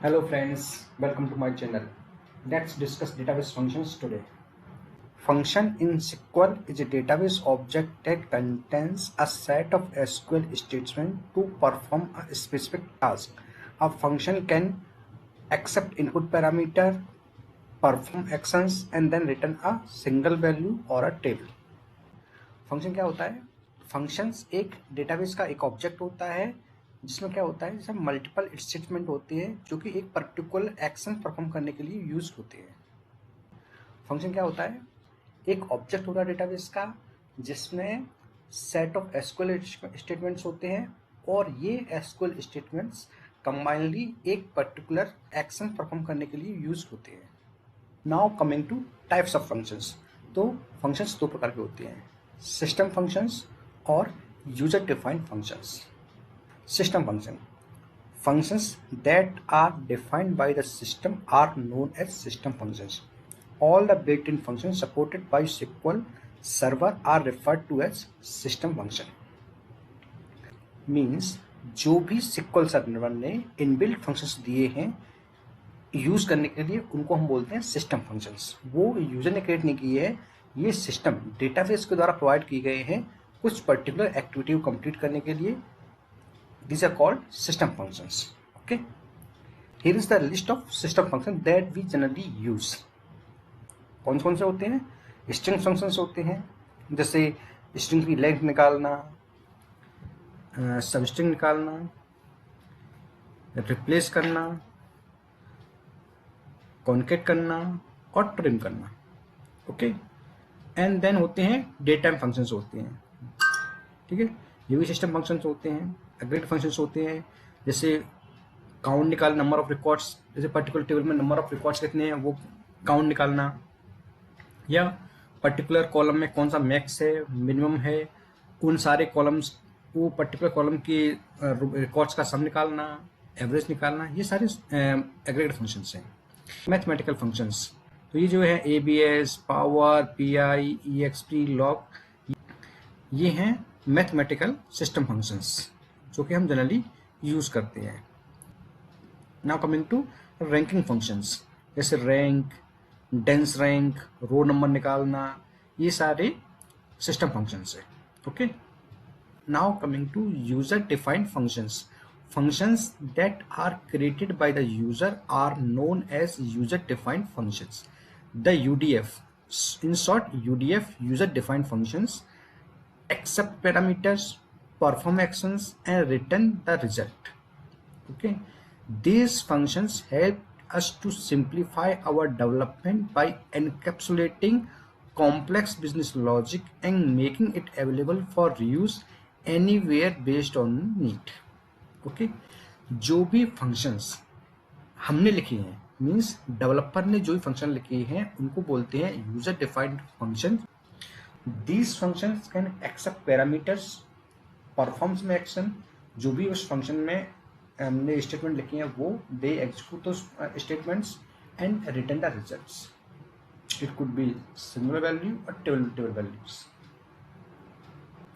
Hello friends, welcome to my channel. Let's discuss database functions today. Function in SQL is a database object that contains a set of SQL statements to perform a specific task. A function can accept input parameter, perform actions and then return a single value or a table. Function क्या होता है? Functions एक database का एक object होता है जिसमें क्या होता है, जैसे मल्टीपल स्टेटमेंट होते हैं जो कि एक पर्टिकुलर एक्शन परफॉर्म करने के लिए यूज होते हैं। फंक्शन क्या होता है? एक ऑब्जेक्ट होता है डेटाबेस का जिसमें सेट ऑफ एसक्यूएल स्टेटमेंट्स होते हैं और ये एसक्यूएल स्टेटमेंट्स कंबाइनली एक पर्टिकुलर एक्शन परफॉर्म करने के लिए यूज होते हैं। Now coming two types of functions. तो फंक्शंस दो प्रकार के होते हैं, सिस्टम फंक्शंस और user defined functions. System function. Functions that are defined by the system are known as system functions. All the built-in functions supported by SQL Server are referred to as system function. Means जो भी SQL server ने inbuilt functions दिए हैं use करने के लिए उनको हम बोलते हैं सिस्टम फंक्शंस। वो यूजर ने क्रिएट नहीं किए हैं, ये सिस्टम डेटाबेस के द्वारा प्रोवाइड किए गए हैं कुछ पर्टिकुलर एक्टिविटी को कंप्लीट करने के लिए। These are called system functions. Okay. Here is the list of system functions that we generally use. कौन कौन से होते हैं? String functions होते हैं, जैसे string की लेंथ निकालना, सबस्ट्रिंग निकालना, रिप्लेस करना, कॉन्केट करना और ट्रिम करना। ओके। एंड देन होते हैं डेट टाइम फंक्शंस होते हैं। ठीक है, ये भी सिस्टम फंक्शंस होते हैं। एग्रीगेट फंक्शंस होते हैं, जैसे काउंट निकाल नंबर ऑफ रिकॉर्ड्स, जैसे पर्टिकुलर टेबल में नंबर ऑफ रिकॉर्ड्स कितने हैं वो काउंट निकालना, या पर्टिकुलर कॉलम में कौन सा मैक्स है मिनिमम है, उन सारे कॉलम्स वो पर्टिकुलर कॉलम के रिकॉर्ड्स का सम निकालना, एवरेज निकालना, ये सारे एग्रीगेट फंक्शंस हैं। मैथमेटिकल फंक्शंस, तो ये जो है ABS, power, PI, EXP, log, ये हैं मैथमेटिकल सिस्टम फंक्शंस जो कि हम जनरली यूज करते हैं। Now coming to ranking functions, जैसे rank, dense rank, row number निकालना, ये सारे सिस्टम फंक्शंस है। Okay. Now coming to user defined functions. Functions that are created by the user are known as user defined functions. The UDF, in short UDF, user defined functions, accept parameters, perform actions and return the result. Okay, these functions help us to simplify our development by encapsulating complex business logic and making it available for reuse anywhere based on need. Okay, जो भी functions हमने लिखे हैं, means developer ने जो भी function लिखे हैं उनको बोलते हैं user defined function. These functions can accept parameters, performs में एक्शन, जो भी उस फंक्शन में हमने स्टेटमेंट लिखे हैं वो they execute those statements and return the results. It could be singular value और टेबल वैल्यूज।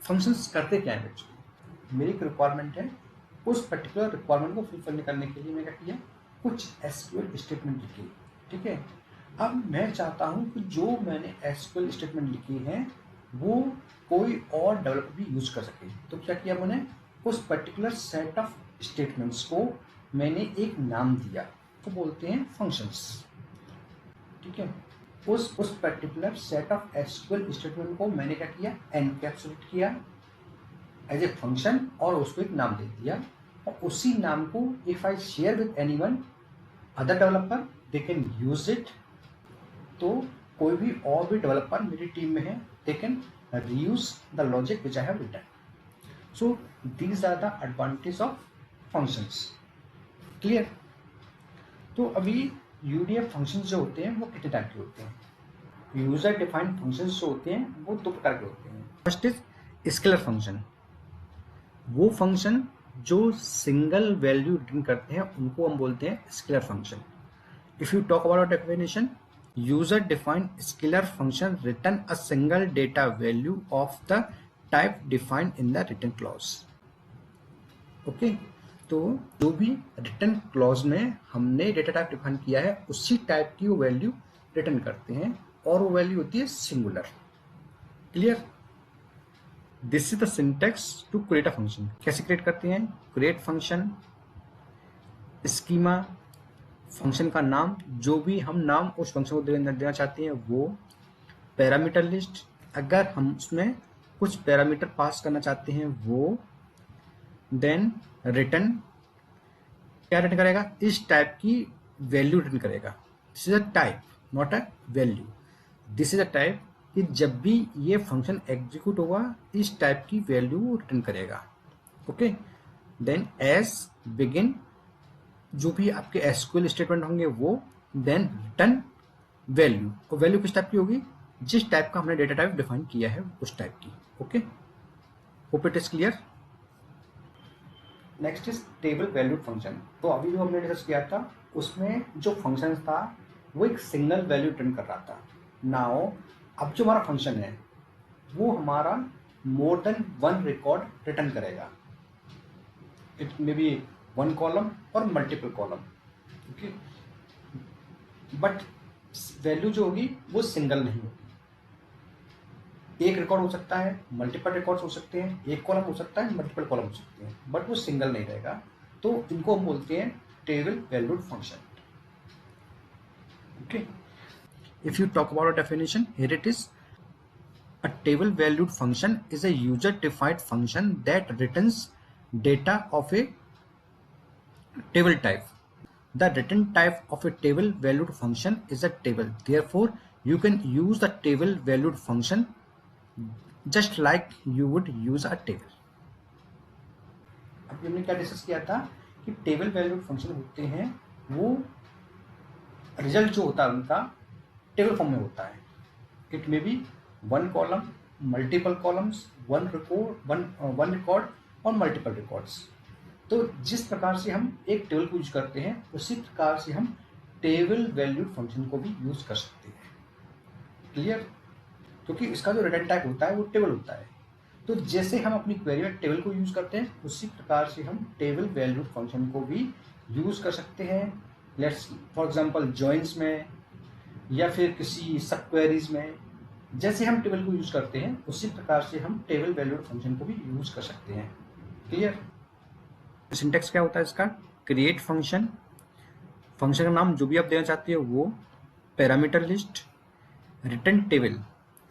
फंक्शंस करते क्या है बच्चों? मेरी एक रिक्वायरमेंट है, उस पर्टिकुलर रिक्वायरमेंट को फुलफिल करने के लिए मैं क्या किया, कुछ एसक्यूएल स्टेटमेंट लिखी। ठीक है, अब मैं चाहता हूं कि जो मैंने एसक्यूएल स्टेटमेंट लिखी है वो कोई और डेवलपर भी यूज कर सके। तो क्या किया मैंने, उस पर्टिकुलर सेट ऑफ स्टेटमेंट्स को मैंने एक नाम दिया, तो बोलते हैं फंक्शंस। ठीक है, उस particular set of SQL statement को मैंने क्या किया, एनकैप्सुलेट किया एज ए फंक्शन और उसको एक नाम दे दिया, और उसी नाम को if I share with anyone other developer they can use it. तो कोई भी और भी डेवलपर मेरी टीम में है, they can reuse the logic which I have written. So these are the advantage of functions. Clear? तो अभी यूडीएफ फंक्शंस जो होते हैं वो कितने टाइप के होते हैं? यूजर डिफाइंड फंक्शंस जो होते हैं वो दो प्रकार के होते हैं। First is scalar function. वो फंक्शन जो सिंगल वैल्यू रिटर्न करते हैं उनको हम बोलते हैं scalar function. If you talk about definition, user defined scalar function return a single data value of the type defined in the return clause. Okay, तो जो भी रिटर्न क्लॉज में हमने डेटा टाइप डिफाइन किया है उसी टाइप की वो वैल्यू रिटर्न करते हैं और वो वैल्यू होती है singular. Clear? This is the syntax to create a function. कैसे क्रिएट करते हैं? क्रिएट फंक्शन, स्कीमा, फंक्शन का नाम, जो भी हम नाम उस फंक्शन को देना चाहते हैं वो, पैरामीटर लिस्ट, अगर हम उसमें कुछ पैरामीटर पास करना चाहते हैं वो, देन रिटर्न, क्या रिटर्न करेगा? इस टाइप की वैल्यू रिटर्न करेगा। This is a type, not a value. This is a type कि जब भी ये फंक्शन एग्जीक्यूट होगा इस टाइप की वैल्यू रिटर्न करेगा। ओके, देन एस बिगिन, जो भी आपके एसक्यूएल स्टेटमेंट होंगे वो, देन रिटर्न वैल्यू, और वैल्यू किस टाइप की होगी? जिस टाइप का हमने डेटा टाइप डिफाइन किया है उस टाइप की। Okay, hope it is clear. Next is table valued function. तो अभी जो हमने डिस्कस किया था उसमें जो फंक्शन था वो एक सिंगल वैल्यू रिटर्न कर रहा था। नाउ अब जो हमारा फंक्शन है वो हमारा more than one record return करेगा। It may be one column और multiple column. Okay, but value जो होगी वो सिंगल नहीं होगी। एक रिकॉर्ड हो सकता है, मल्टीपल रिकॉर्ड्स हो सकते हैं, एक कॉलम हो सकता है, मल्टीपल कॉलम हो सकते हैं, बट वो सिंगल नहीं रहेगा। तो इनको हम बोलते हैं table valued function. Okay, if you talk about a definition, here it is, a table valued function is a user defined function that returns data of a table type. The return type of a table valued function is a table. Therefore, you can use the table valued function just like you would use a table. अब हमने क्या discuss किया था कि table valued function होते हैं वो result जो होता है उनका टेबल फॉर्म में होता है। It may be one column, multiple columns, one record और मल्टीपल रिकॉर्ड्स। तो जिस प्रकार से हम एक टेबल को यूज करते हैं उसी प्रकार से हम टेबल वैल्यूड फंक्शन को भी यूज कर सकते हैं। क्लियर? क्योंकि इसका जो रिटर्न टाइप होता है वो टेबल होता है। तो जैसे हम अपनी क्वेरी में टेबल को यूज करते हैं उसी प्रकार से हम टेबल वैल्यूड फंक्शन को भी यूज कर सकते हैं। लेट्स फॉर एग्जांपल जॉइंस में या फिर किसी सब क्वेरीज में जैसे हम टेबल को यूज करते हैं उसी प्रकार से हम टेबल वैल्यूड फंक्शन को भी यूज कर सकते हैं। क्लियर? सिंटेक्स क्या होता है इसका? क्रिएट फंक्शन, फंक्शन का नाम जो भी आप देना चाहते हो वो, parameter list, return table.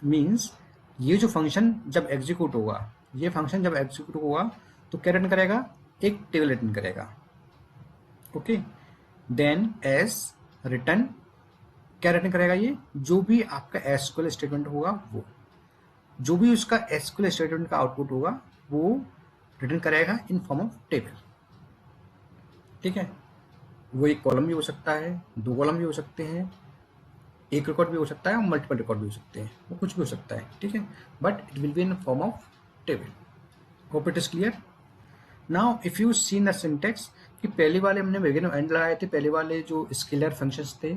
Means ये जो फंक्शन जब एग्जीक्यूट होगा, ये फंक्शन जब एग्जीक्यूट होगा तो क्या रिटर्न करेगा? एक टेबल रिटर्न करेगा। ओके, देन एस रिटर्न, क्या रिटर्न करेगा? ये जो भी आपका एसक्यूएल स्टेटमेंट होगा वो, जो भी उसका एसक्यूएल स्टेटमेंट का आउटपुट होगा वो रिटर्न करेगा इन फॉर्म ऑफ टेबल। ठीक है, वो एक कॉलम भी हो सकता है, दो कॉलम भी हो सकते हैं, एक रिकॉर्ड भी हो सकता है और मल्टीपल रिकॉर्ड भी हो सकते हैं, वो कुछ भी हो सकता है। ठीक है, but it will be in form of table. Hope it is clear. Now if you seen the syntax कि पहले वाले हमने बिगिन एंड लगाए थे, पहले वाले जो स्केलर फंक्शंस थे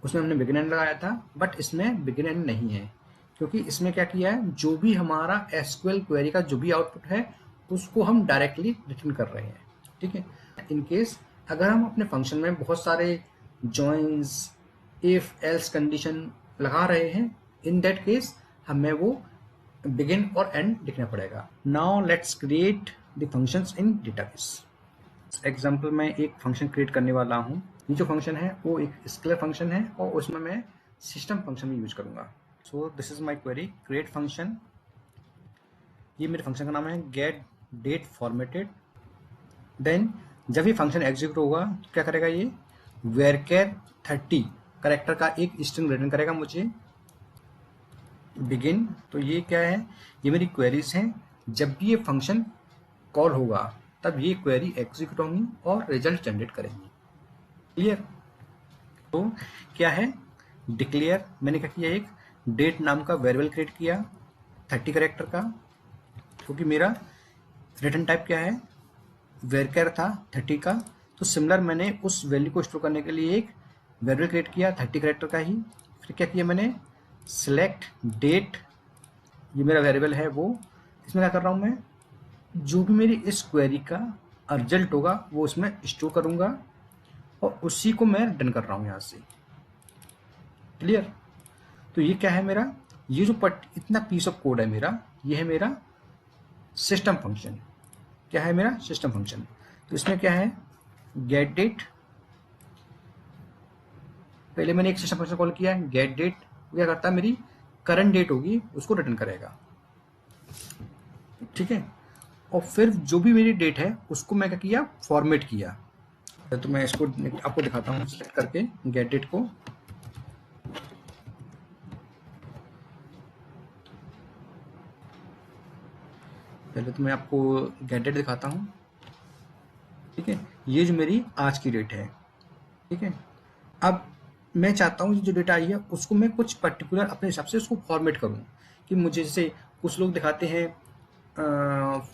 उसमें हमने बिगिन एंड लगाया था, बट इसमें बिगिन एंड नहीं है क्योंकि इसमें क्या किया है, जो भी हमारा एसक्यूएल क्वेरी का जो भी आउटपुट है उसको हम डायरेक्टली रिटर्न कर रहे हैं। ठीक है, इन केस अगर हम अपने फंक्शन में बहुत सारे जॉइंस, इफ एल्स कंडीशन लगा रहे हैं, इन दैट केस हमें वो बिगिन और एंड लिखना पड़ेगा। Now let's create the functions in database. Example में एक फंक्शन क्रिएट करने वाला हूँ। ये जो फंक्शन है वो एक स्केलर फंक्शन है और उसमें मैं सिस्टम फंक्शन भी यूज करूंगा। So this is my query, create function. ये मेरे फंक्शन का नाम है गेट डेट फॉर्मेटेड। देन जब ये फंक्शन एग्जीक्यूट होगा तो क्या करेगा, ये varchar 30 कैरेक्टर का एक स्ट्रिंग रिटर्न करेगा मुझे। बिगिन, तो ये क्या है, ये मेरी क्वेरीज हैं। जब भी ये फंक्शन कॉल होगा तब ये क्वेरी एग्जीक्यूट होंगी और रिजल्ट जनरेट करेंगी। क्लियर? तो क्या है, डिक्लेयर, मैंने क्या किया, एक डेट नाम का वेरिएबल क्रिएट किया 30 कैरेक्टर का, क्योंकि मेरा रिटर्न टाइप क्या है, वेरिएबल था 30 का। तो सिमिलर मैंने उस वैल्यू को स्टोर करने के लिए एक वेरिएबल क्रिएट किया 30 कैरेक्टर का ही। फिर क्या किया मैंने, सिलेक्ट डेट, ये मेरा वेरिएबल है वो, इसमें क्या कर रहा हूँ मैं, जो भी मेरी इस क्वेरी का रिजल्ट होगा वो उसमें स्टोर करूँगा और उसी को मैं रिटर्न कर रहा हूँ यहाँ से। क्लियर? तो ये क्या है मेरा, ये जो इतना पीस ऑफ कोड है मेरा, ये है मेरा सिस्टम फंक्शन। क्या है मेरा सिस्टम फंक्शन? तो इसमें क्या है, गेट डेट, पहले मैंने एक सिस्टम फंक्शन कॉल किया, गेट डेट क्या करता है, मेरी करंट डेट होगी उसको रिटर्न करेगा। ठीक है, और फिर जो भी मेरी डेट है उसको मैं क्या किया, फॉर्मेट किया। तो मैं इसको आपको दिखाता हूँ सेलेक्ट करके गेट डेट को। पहले तो मैं आपको गेट डेट दिखाता हूँ। ठीक है, ये जो मेरी आज की डेट है। ठीक है, अब मैं चाहता हूँ जो डेटा आई है उसको मैं कुछ पर्टिकुलर अपने हिसाब से उसको फॉर्मेट करूँ, कि मुझे जैसे कुछ लोग दिखाते हैं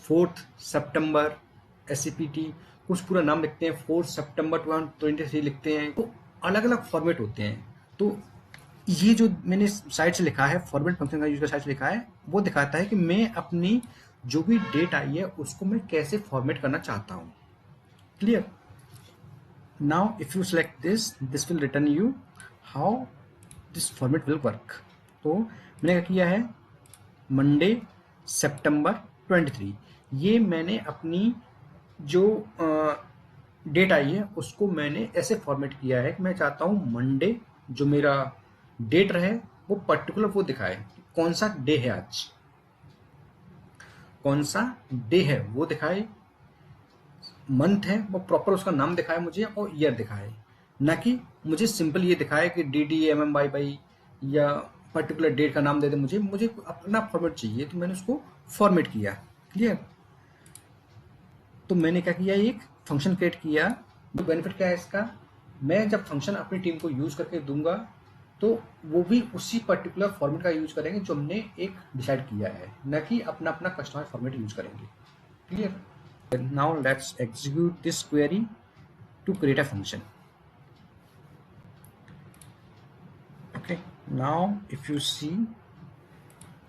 4 सितंबर SCPT, कुछ पूरा नाम लिखते हैं 4 सितंबर 2023 लिखते हैं, तो अलग अलग फॉर्मेट होते हैं। तो ये जो मैंने साइट से लिखा है, फॉर्मेट फंक्शन का यूज कर साइट से लिखा है, वो दिखाता है कि मैं अपनी जो भी डेट आई है उसको मैं कैसे फॉर्मेट करना चाहता हूँ। Clear? Now if you select this will return you how this format will work। तो मैंने क्या किया है, मंडे सितंबर 23, ये मैंने अपनी जो डेट आई है उसको मैंने ऐसे फॉर्मेट किया है कि मैं चाहता हूँ मंडे जो मेरा डेट रहे वो पर्टिकुलर वो दिखाए, कौन सा डे है आज, कौन सा डे है वो दिखाए, मंथ है वो प्रॉपर उसका नाम दिखाए मुझे और ईयर दिखाए, ना कि मुझे सिंपल ये दिखाए कि DDMMYY या पर्टिकुलर डेट का नाम दे दे। मुझे अपना फॉर्मेट चाहिए, तो मैंने उसको फॉर्मेट किया। क्लियर? तो मैंने क्या किया, एक फंक्शन क्रिएट किया। तो बेनिफिट क्या है इसका, मैं जब फंक्शन अपनी टीम को यूज करके दूंगा तो वो भी उसी पर्टिकुलर फॉर्मेट का यूज करेंगे जो हमने एक डिसाइड किया है, न कि अपना अपना कस्टमाइज फॉर्मेट यूज करेंगे। Clear? Now let's execute this query to create a function। Okay, now if you see,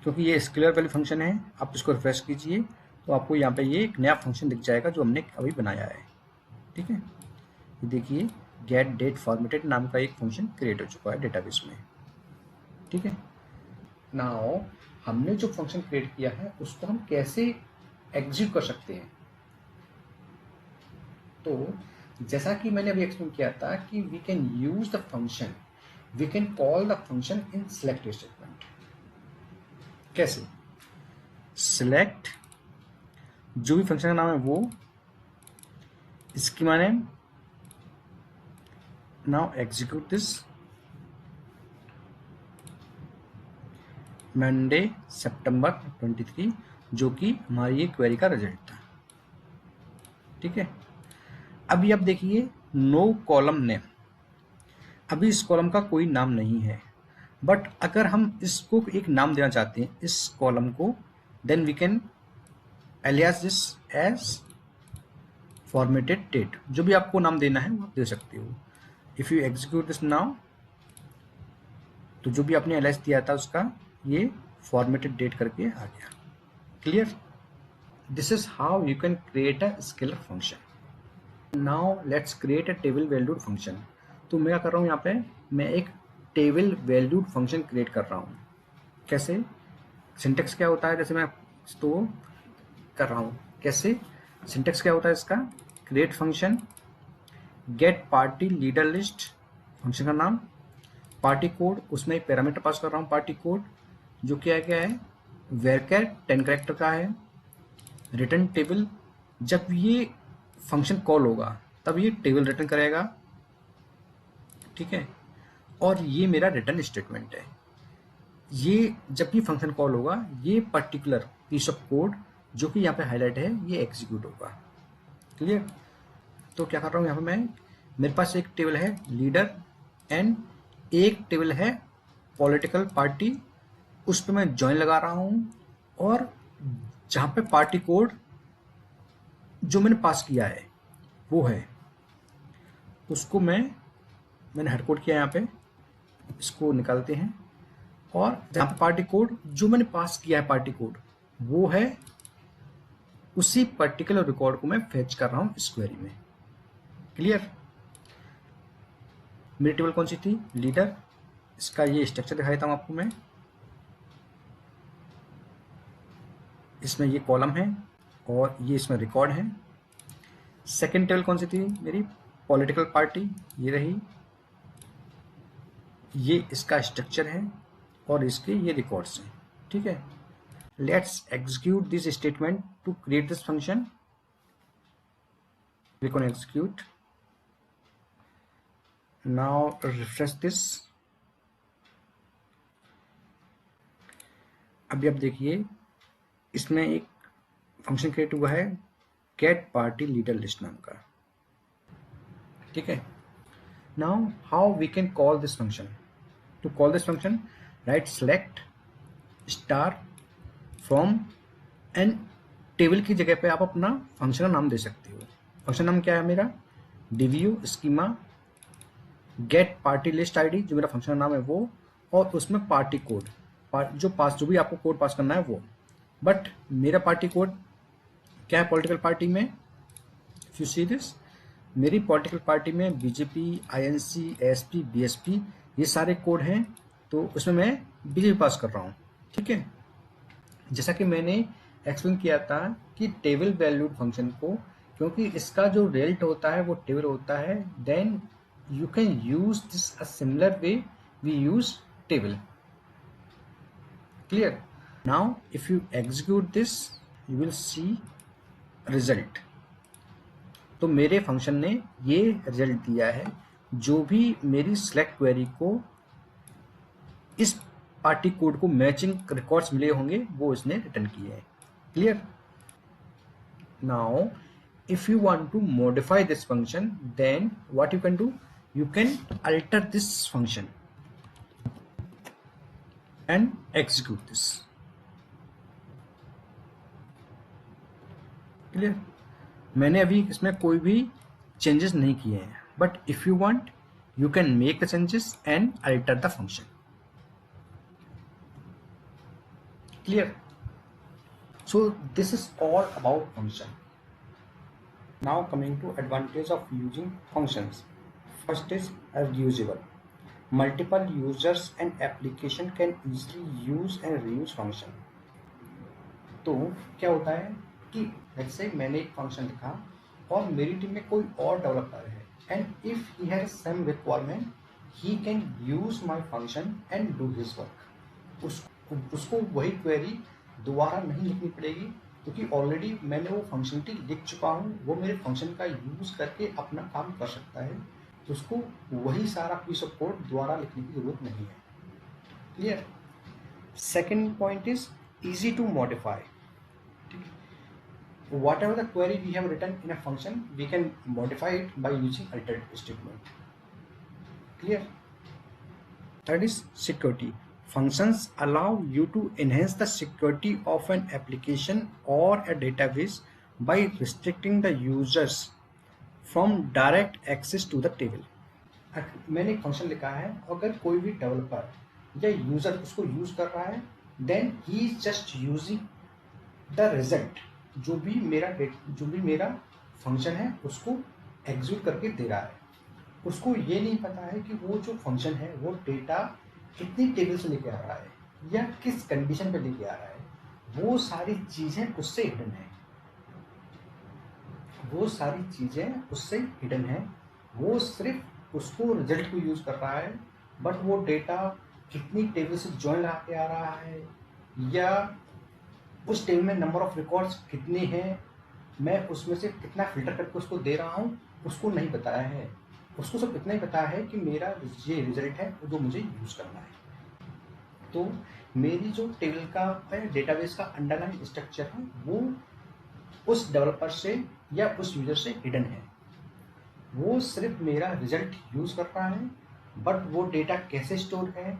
क्योंकि ये स्केलर वैल्यू फंक्शन है, आप इसको रिफ्रेश कीजिए तो आपको यहाँ पे ये एक नया फंक्शन दिख जाएगा जो हमने अभी बनाया है। ठीक है, ये देखिए गेट डेट फॉर्मेटेड नाम का एक फंक्शन क्रिएट हो चुका है डेटाबेस में। ठीक है, नाउ हमने जो फंक्शन क्रिएट किया है उसको हम कैसे एग्जीक्यूट कर सकते हैं। तो जैसा कि मैंने अभी एक्सप्लेन किया था कि we can use the function, we can call the function in select statement. कैसे? सिलेक्ट जो भी फंक्शन का नाम है वो, इसकी माने now execute this Monday September 23, जो कि हमारी ये क्वेरी का रिजल्ट था। ठीक है, अभी आप देखिए नो कॉलम नेम, अभी इस कॉलम का कोई नाम नहीं है, बट अगर हम इसको एक नाम देना चाहते हैं इस कॉलम को, then we can alias this as formatted date. जो भी आपको नाम देना है वो आप दे सकते हो। If you execute this now, तो जो भी आपने एलियास दिया था उसका ये फॉर्मेटेड डेट करके आ गया। Clear? This is how you can create a scalar function. Now let's create a table valued function. तो मैं क्या कर रहा हूँ यहाँ पे, मैं एक टेबल वैल्यूड फंक्शन क्रिएट कर रहा हूँ। कैसे? सिंटेक्स क्या होता है, जैसे मैं तो कर रहा हूँ कैसे, सिंटेक्स क्या होता है इसका, create function, get party leader list, function का नाम, पार्टी कोड, उसमें एक पैरामीटर पास कर रहा हूँ पार्टी कोड, जो क्या है वेरकर 10 कैरेक्टर का है, रिटर्न टेबल, जब ये फंक्शन कॉल होगा तब ये टेबल रिटर्न करेगा। ठीक है, और ये मेरा रिटर्न स्टेटमेंट है। ये जब भी फंक्शन कॉल होगा ये पर्टिकुलर पीस ऑफ कोड जो कि यहाँ पे हाईलाइट है ये एग्जीक्यूट होगा। क्लियर? तो क्या कर रहा हूँ यहाँ पे मैं, मेरे पास एक टेबल है लीडर एंड एक टेबल है पॉलिटिकल पार्टी, उस पर मैं ज्वाइन लगा रहा हूँ, और जहाँ पे पार्टी कोड जो मैंने पास किया है वो है, उसको मैंने हेड कोड किया यहाँ पे, इसको निकालते हैं, और जहाँ पे पार्टी कोड जो मैंने पास किया है पार्टी कोड वो है, उसी पर्टिकुलर रिकॉर्ड को मैं फेच कर रहा हूँ इस क्वेरी में। क्लियर? मेरी टेबल कौन सी थी? लीडर। इसका ये स्ट्रक्चर दिखा देता हूँ आपको मैं। इसमें ये कॉलम है और ये इसमें रिकॉर्ड है। सेकंड टेबल कौन सी थी मेरी? पॉलिटिकल पार्टी, ये रही। ये इसका स्ट्रक्चर है और इसके ये रिकॉर्ड्स हैं। ठीक है, let's execute this statement to create this function. We can execute now, refresh this. अभी आप देखिए इसमें एक फंक्शन क्रिएट हुआ है गेट पार्टी लीडर लिस्ट नाम का। ठीक है, now how we can call this function? To call this function, right select star from and table की जगह पे आप अपना फंक्शन का नाम दे सकते हो। फंक्शन नाम क्या है मेरा? डिव्यू schema get party list ID, जो मेरा फंक्शन नाम है वो, और उसमें पार्टी कोड, जो भी आपको कोड पास करना है वो। बट मेरा पार्टी कोड क्या है पॉलिटिकल पार्टी में? इफ यू सी दिस, मेरी पॉलिटिकल पार्टी में बीजेपी, आईएनसी, एएसपी, बीएसपी ये सारे कोड हैं, तो उसमें मैं बीजेपी पास कर रहा हूँ। ठीक है, जैसा कि मैंने एक्सप्लेन किया था कि टेबल वैल्यूड फंक्शन को, क्योंकि इसका जो रिजल्ट होता है वो टेबल होता है, then you can use this a similar way we use table. Clear? Now if you execute this you will see result. तो मेरे फंक्शन ने ये रिजल्ट दिया है, जो भी मेरी select क्वेरी को इस पार्टी कोड को मैचिंग रिकॉर्ड्स मिले होंगे वो इसने रिटर्न किए हैं। Clear? Now if you want to modify this function, then what you can do, you can alter this function and execute this. Clear? मैंने अभी इसमें कोई भी चेंजेस नहीं किए हैं, but if you want you can make the changes and alter the function. Clear? So this is all about function. Now coming to advantage of using functions. First is reusable. Multiple users and application can easily use and reuse function. तो क्या होता है कि जैसे मैंने एक function लिखा और मेरी टीम में कोई और डेवलपर है, and if he has some requirement he can use my function and do his work. उसको वही क्वेरी दोबारा नहीं लिखनी पड़ेगी, क्योंकि ऑलरेडी मैंने वो फंक्शनलिटी लिख चुका हूँ, वो मेरे फंक्शन का यूज करके अपना काम कर सकता है, तो उसको वही सारा पीस ऑफ कोड दोबारा लिखने की जरूरत नहीं है। Clear? Second point is easy to modify. Whatever the query we have written in a function, we can modify it by using alternate statement. Clear? Third is security. Functions allow you to enhance the security of an application or a database by restricting the users from direct access to the table. मैंने एक function लिखा है, अगर कोई भी developer या user उसको use कर रहा है, then he is just using the result, जो भी मेरा फंक्शन है उसको एग्जीक्यूट करके दे रहा है। उसको ये नहीं पता है कि वो जो फंक्शन है वो डेटा कितनी टेबल से लेके आ रहा है या किस कंडीशन पे लेके आ रहा है, वो सारी चीजें उससे हिडन है। वो सिर्फ उसको रिजल्ट को यूज कर रहा है, बट वो डेटा कितनी टेबल से ज्वाइन आके आ रहा है या उस टेबल में नंबर ऑफ रिकॉर्ड्स कितने हैं, मैं उसमें से कितना फिल्टर करके उसको दे रहा हूँ, उसको नहीं बताया है। उसको सिर्फ इतना ही पता है कि मेरा ये रिजल्ट है जो मुझे यूज करना है। तो मेरी जो टेबल का डेटाबेस का अंडरलाइन स्ट्रक्चर है वो उस डेवलपर से या उस यूजर से हिडन है। वो सिर्फ मेरा रिजल्ट यूज कर रहा है, बट वो डेटा कैसे स्टोर है,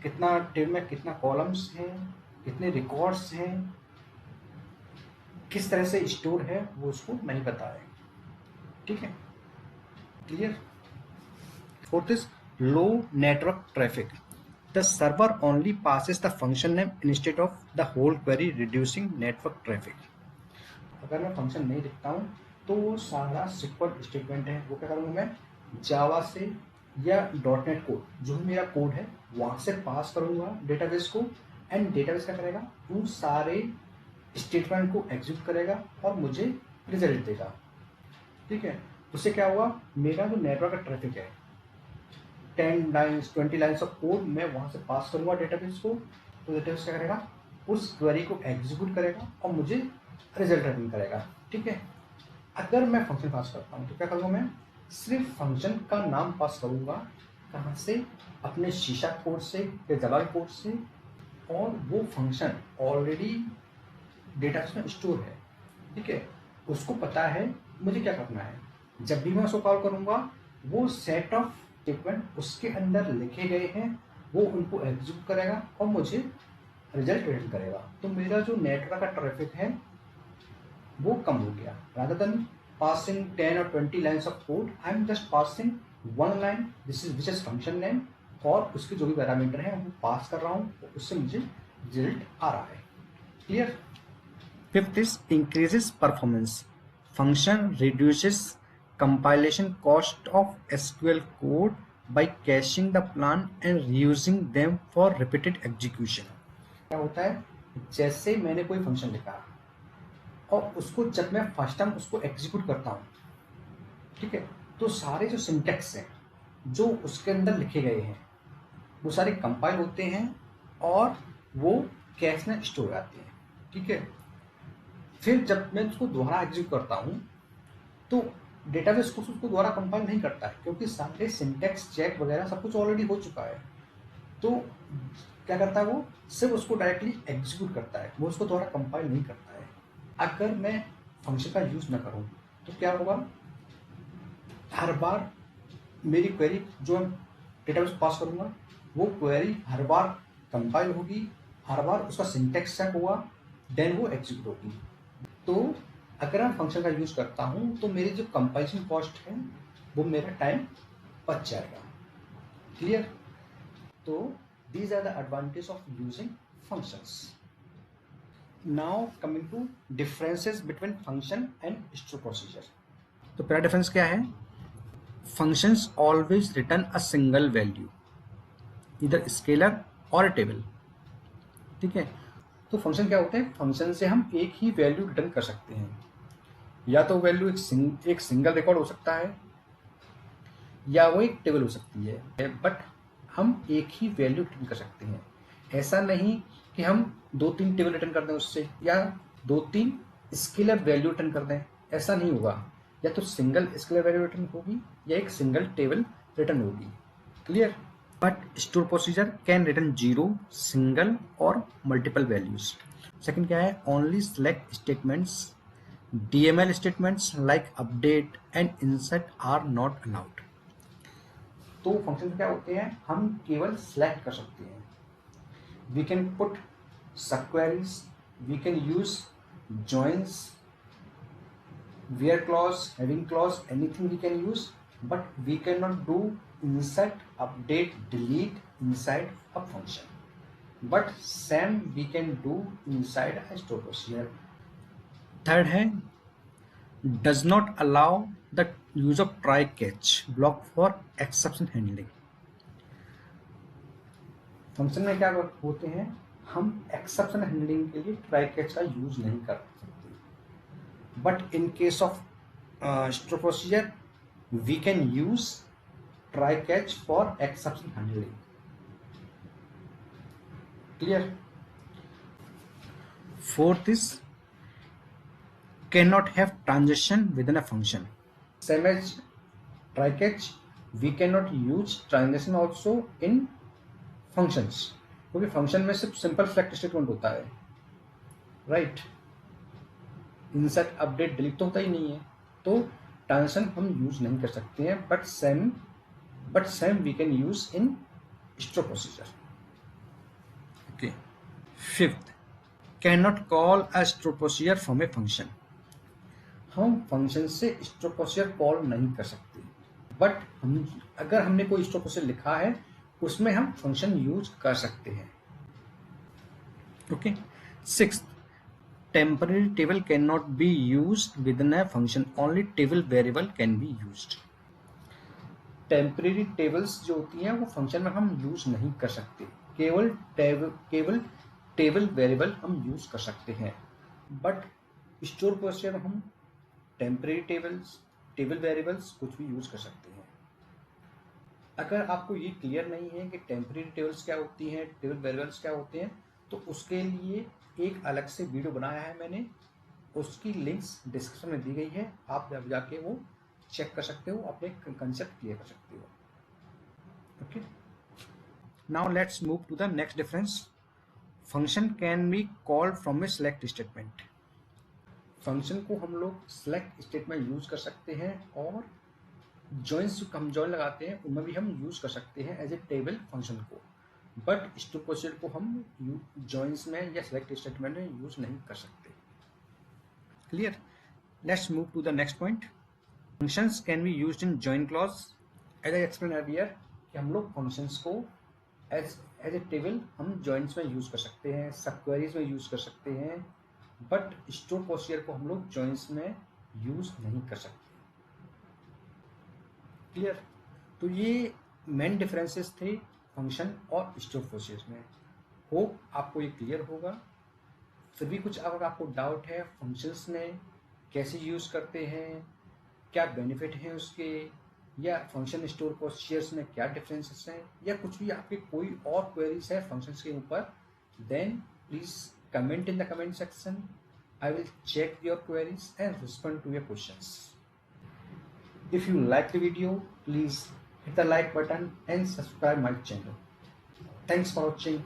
कितना टेबल में कितना कॉलम्स हैं, कितने रिकॉर्ड्स हैं, किस तरह से स्टोर है, वो उसको नहीं पता है। ठीक है? Clear? Fourth is low network traffic. The server only passes the function name instead of the whole query, reducing network traffic. अगर मैं फंक्शन नहीं लिखता हूँ तो वो सारा सिक्वल स्टेटमेंट है वो क्या करूँगा मैं जावा से या डॉटनेट कोड जो भी मेरा कोड है वहाँ से पास करूँगा डेटाबेस को, एंड डेटाबेस क्या करेगा उन सारे स्टेटमेंट को एग्जीक्यूट करेगा और मुझे रिजल्ट देगा। ठीक है, उससे क्या हुआ, मेरा जो नेटवर्क का ट्रैफिक है 10 लाइन्स 20 लाइन्स ऑफ कोड मैं वहाँ से पास करूँगा डेटाबेस को, तो डेटाबेस क्या करेगा उस क्वेरी को एग्जीक्यूट करेगा और मुझे रिजल्ट रिटर्न करेगा। ठीक है, अगर मैं फंक्शन पास करता हूँ तो क्या करूँगा, मैं सिर्फ फंक्शन का नाम पास करूँगा, कहाँ से, अपने शीशा कोड से या जावा कोड से, और वो फंक्शन ऑलरेडी डेटाबेस में स्टोर है। ठीक है, उसको पता है मुझे क्या करना है, जब भी मैं उसको कॉल करूँगा वो सेट ऑफ स्टेटमेंट उसके अंदर लिखे गए हैं वो उनको एग्जीक्यूट करेगा और मुझे रिजल्ट रिटर्न करेगा। तो मेरा जो नेटवर्क का ट्रैफिक है वो कम हो गया। रादर देन पासिंग 10 और 20 lines of code, I am just passing one line this is which is function name, और उसके जो भी पैरामीटर है वो पास कर रहा हूँ, उससे मुझे रिजल्ट आ रहा है। Clear. Fifth is increases performance. Function reduces compilation cost of SQL code by caching the plan and reusing them for repeated execution। क्या होता है, जैसे मैंने कोई फंक्शन लिखा और उसको जब मैं फर्स्ट टाइम उसको एग्जीक्यूट करता हूँ, ठीक है, तो सारे जो सिंटेक्स हैं जो उसके अंदर लिखे गए हैं वो सारे कंपाइल होते हैं और वो कैश में स्टोर हो जाते हैं। ठीक है, फिर जब मैं उसको दोबारा एग्जीक्यूट करता हूँ तो डेटाबेस को उसको दोबारा कंपाइल नहीं करता है, क्योंकि सारे सिंटेक्स चेक वगैरह सब कुछ ऑलरेडी हो चुका है। तो क्या करता है, वो सिर्फ उसको डायरेक्टली एग्जीक्यूट करता है, वो उसको दोबारा कंपाइल नहीं करता है। अगर मैं फंक्शन का यूज ना करूँ तो क्या होगा, हर बार मेरी क्वेरी जो डेटाबेस पास करूँगा वो क्वेरी हर बार कंपाइल होगी, हर बार उसका सिंटेक्स चेक होगा, देन वो एग्जीक्यूट होगी। तो अगर मैं फंक्शन का यूज करता हूँ तो मेरी जो कंपाइलेशन कॉस्ट है वो मेरा टाइम बच जाएगा। क्लियर। तो these are the advantage of using functions. Now coming to differences between function and store procedure. तो पहला डिफरेंस क्या है, functions always return a single value, इधर स्केलर और टेबल। ठीक है, तो फंक्शन क्या होते हैं, फंक्शन से हम एक ही वैल्यू रिटर्न कर सकते हैं, या तो वैल्यू एक सिंगल रिकॉर्ड हो सकता है या वो एक टेबल हो सकती है, बट हम एक ही वैल्यू रिटर्न कर सकते हैं। ऐसा नहीं कि हम 2-3 टेबल रिटर्न कर दें उससे, या 2-3 स्केलर वैल्यू रिटर्न कर दें, ऐसा नहीं होगा। या तो सिंगल स्केलर वैल्यू रिटर्न होगी या एक सिंगल टेबल रिटर्न होगी। Clear. But store procedure can return 0, single और मल्टीपल वैल्यूज। सेकंड क्या है, only select statements, DML statements like update and insert are not allowed। तो फंक्शन क्या होते हैं, हम केवल सेलेक्ट कर सकते हैं। We can put subqueries, we can use joins, where clause, having clause, anything we can use, but we can not do insert, update, delete inside a function, but same we can do inside a store procedure। Third है, does not allow the use of try catch block for exception handling। Function में क्या होते हैं, हम exception handling के लिए try catch का use नहीं कर सकते, but in case of store procedure we can use try catch for exception handling. Clear. Fourth is cannot have transition within a function। Same as try catch, we cannot use transition also in functions, क्योंकि function में सिर्फ simple select statement होता है, right. Insert, update, delete तो होता ही नहीं है, तो ट्रांजिशन हम यूज नहीं कर सकते हैं, but same we can use in store procedure. Okay. Fifth, can not call a store procedure from a function. हम फंक्शन से स्टोर प्रोसीजर कॉल नहीं कर सकते, बट अगर हमने कोई स्टोर प्रोसीजर लिखा है उसमें हम फंक्शन यूज कर सकते हैं। Okay. Sixth, temporary table cannot be used within a function, only table variable can be used. Temporary tables जो होती हैं वो फंक्शन में हम यूज नहीं कर सकते, केवल टेबल वेरिएबल हम यूज कर सकते हैं, बट स्टोर प्रोसीजर में हम टेम्परेरी टेबल वेरिएबल्स कुछ भी यूज कर सकते हैं। अगर आपको ये क्लियर नहीं है कि टेम्परेरी टेबल्स क्या होती हैं, टेबल वेरिएबल्स क्या होते हैं, तो उसके लिए एक अलग से वीडियो बनाया है मैंने, उसकी लिंक्स डिस्क्रिप्शन में दी गई है, आप जब जाके वो चेक कर सकते हो, अपने कंसेप्ट क्लियर कर सकते हो। Okay, now let's move to the next difference. Function can be called from a select statement. Function को हम लोग सिलेक्ट स्टेटमेंट यूज कर सकते हैं, और जॉइंस हम जॉइन लगाते हैं उनमें भी हम यूज कर सकते हैं एज ए टेबल फंक्शन को, बट स्टोर प्रोसीजर को हम जॉइंस में या सिलेक्ट स्टेटमेंट में यूज नहीं कर सकते। Clear? Let's move to the next point. Functions can be used in join clause. As I explain earlier कि हम लोग फंक्शंस को एज ए टेबल हम जॉइंट्स में यूज कर सकते हैं, सब क्वेरीज में यूज कर सकते हैं, बट स्टोर प्रोसीजर को हम लोग जॉइंट्स में यूज नहीं कर सकते। क्लियर? तो ये मेन डिफरेंसेस थे फंक्शन और स्टोर प्रोसीजर में। होप आपको ये क्लियर होगा। फिर भी कुछ अगर आपको डाउट है फंक्शंस में कैसे यूज करते हैं, क्या बेनिफिट हैं उसके, या फंक्शन स्टोर प्रोसीजर्स में क्या डिफरेंसेस हैं, या कुछ भी आपके कोई और क्वेरीज है फंक्शंस के ऊपर, then please comment in the comment section. I will check your queries and respond to your questions. If you like the video, please hit the like button and subscribe my channel. Thanks for watching.